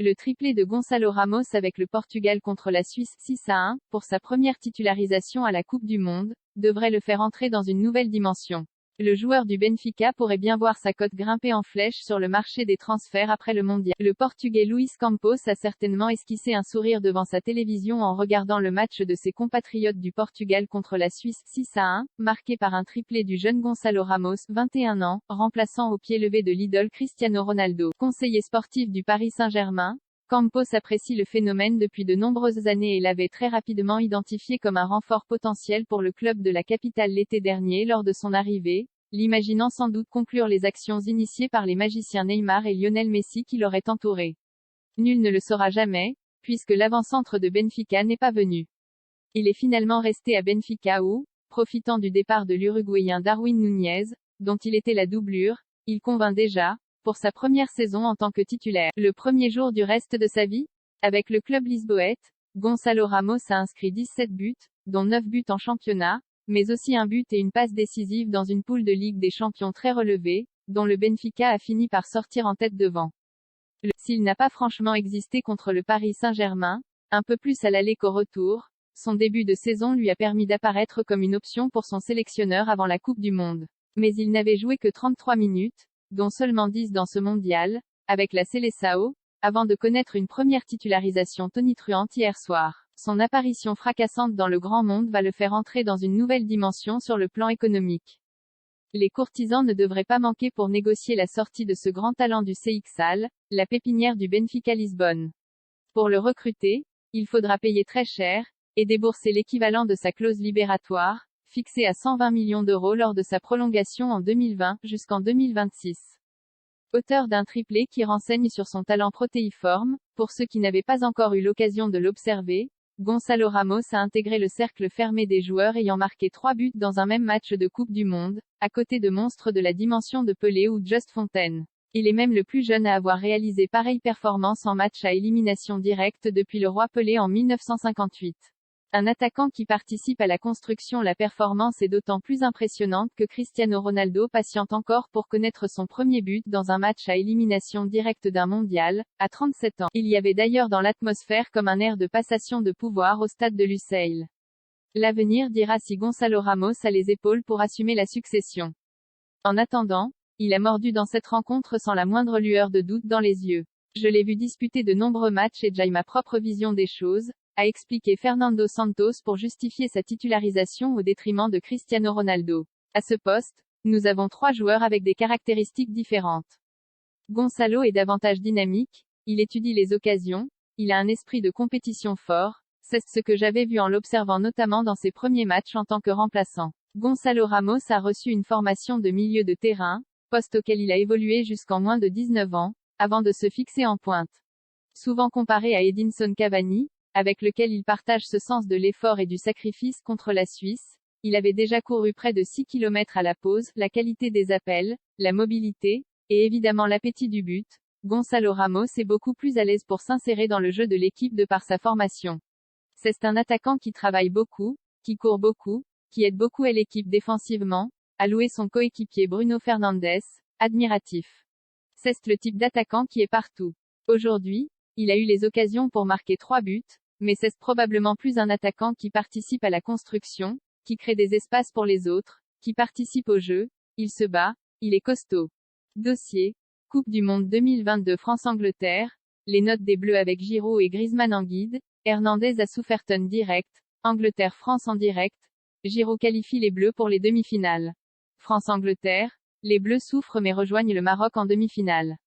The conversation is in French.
Le triplé de Gonçalo Ramos avec le Portugal contre la Suisse 6-1, pour sa première titularisation à la Coupe du Monde, devrait le faire entrer dans une nouvelle dimension. Le joueur du Benfica pourrait bien voir sa cote grimper en flèche sur le marché des transferts après le mondial. Le Portugais Luís Campos a certainement esquissé un sourire devant sa télévision en regardant le match de ses compatriotes du Portugal contre la Suisse 6-1, marqué par un triplé du jeune Gonçalo Ramos, 21 ans, remplaçant au pied levé de l'idole Cristiano Ronaldo. Conseiller sportif du Paris Saint-Germain, Campos apprécie le phénomène depuis de nombreuses années et l'avait très rapidement identifié comme un renfort potentiel pour le club de la capitale l'été dernier lors de son arrivée, l'imaginant sans doute conclure les actions initiées par les magiciens Neymar et Lionel Messi qui l'auraient entouré. Nul ne le saura jamais, puisque l'avant-centre de Benfica n'est pas venu. Il est finalement resté à Benfica où, profitant du départ de l'Uruguayen Darwin Núñez, dont il était la doublure, il convainc déjà, pour sa première saison en tant que titulaire. Le premier jour du reste de sa vie, avec le club lisboète, Gonçalo Ramos a inscrit 17 buts, dont 9 buts en championnat, mais aussi un but et une passe décisive dans une poule de Ligue des Champions très relevée, dont le Benfica a fini par sortir en tête devant. S'il n'a pas franchement existé contre le Paris Saint-Germain, un peu plus à l'aller qu'au retour, son début de saison lui a permis d'apparaître comme une option pour son sélectionneur avant la Coupe du Monde. Mais il n'avait joué que 33 minutes, dont seulement 10 dans ce mondial, avec la Seleção, avant de connaître une première titularisation tonitruante hier soir. Son apparition fracassante dans le grand monde va le faire entrer dans une nouvelle dimension sur le plan économique. Les courtisans ne devraient pas manquer pour négocier la sortie de ce grand talent du Seixal, la pépinière du Benfica Lisbonne. Pour le recruter, il faudra payer très cher, et débourser l'équivalent de sa clause libératoire, fixée à 120 millions d'euros lors de sa prolongation en 2020, jusqu'en 2026. Auteur d'un triplé qui renseigne sur son talent protéiforme, pour ceux qui n'avaient pas encore eu l'occasion de l'observer, Gonçalo Ramos a intégré le cercle fermé des joueurs ayant marqué 3 buts dans un même match de Coupe du Monde, à côté de monstres de la dimension de Pelé ou Just Fontaine. Il est même le plus jeune à avoir réalisé pareille performance en match à élimination directe depuis le roi Pelé en 1958. Un attaquant qui participe à la construction. La performance est d'autant plus impressionnante que Cristiano Ronaldo patiente encore pour connaître son premier but dans un match à élimination directe d'un mondial, à 37 ans. Il y avait d'ailleurs dans l'atmosphère comme un air de passation de pouvoir au stade de Lusail. L'avenir dira si Gonçalo Ramos a les épaules pour assumer la succession. En attendant, il a mordu dans cette rencontre sans la moindre lueur de doute dans les yeux. Je l'ai vu disputer de nombreux matchs et j'ai ma propre vision des choses, a expliqué Fernando Santos pour justifier sa titularisation au détriment de Cristiano Ronaldo. À ce poste, nous avons 3 joueurs avec des caractéristiques différentes. Gonçalo est davantage dynamique, il étudie les occasions, il a un esprit de compétition fort, c'est ce que j'avais vu en l'observant notamment dans ses premiers matchs en tant que remplaçant. Gonçalo Ramos a reçu une formation de milieu de terrain, poste auquel il a évolué jusqu'en moins de 19 ans, avant de se fixer en pointe. Souvent comparé à Edinson Cavani, avec lequel il partage ce sens de l'effort et du sacrifice contre la Suisse, il avait déjà couru près de 6 km à la pause, la qualité des appels, la mobilité, et évidemment l'appétit du but. Gonçalo Ramos est beaucoup plus à l'aise pour s'insérer dans le jeu de l'équipe de par sa formation. C'est un attaquant qui travaille beaucoup, qui court beaucoup, qui aide beaucoup à l'équipe défensivement, a loué son coéquipier Bruno Fernandes, admiratif. C'est le type d'attaquant qui est partout. Aujourd'hui, il a eu les occasions pour marquer 3 buts, mais c'est probablement plus un attaquant qui participe à la construction, qui crée des espaces pour les autres, qui participe au jeu, il se bat, il est costaud. Dossier, Coupe du Monde 2022 France-Angleterre, les notes des Bleus avec Giroud et Griezmann en guide, Hernandez à Southampton direct, Angleterre-France en direct, Giroud qualifie les Bleus pour les demi-finales. France-Angleterre, les Bleus souffrent mais rejoignent le Maroc en demi-finale.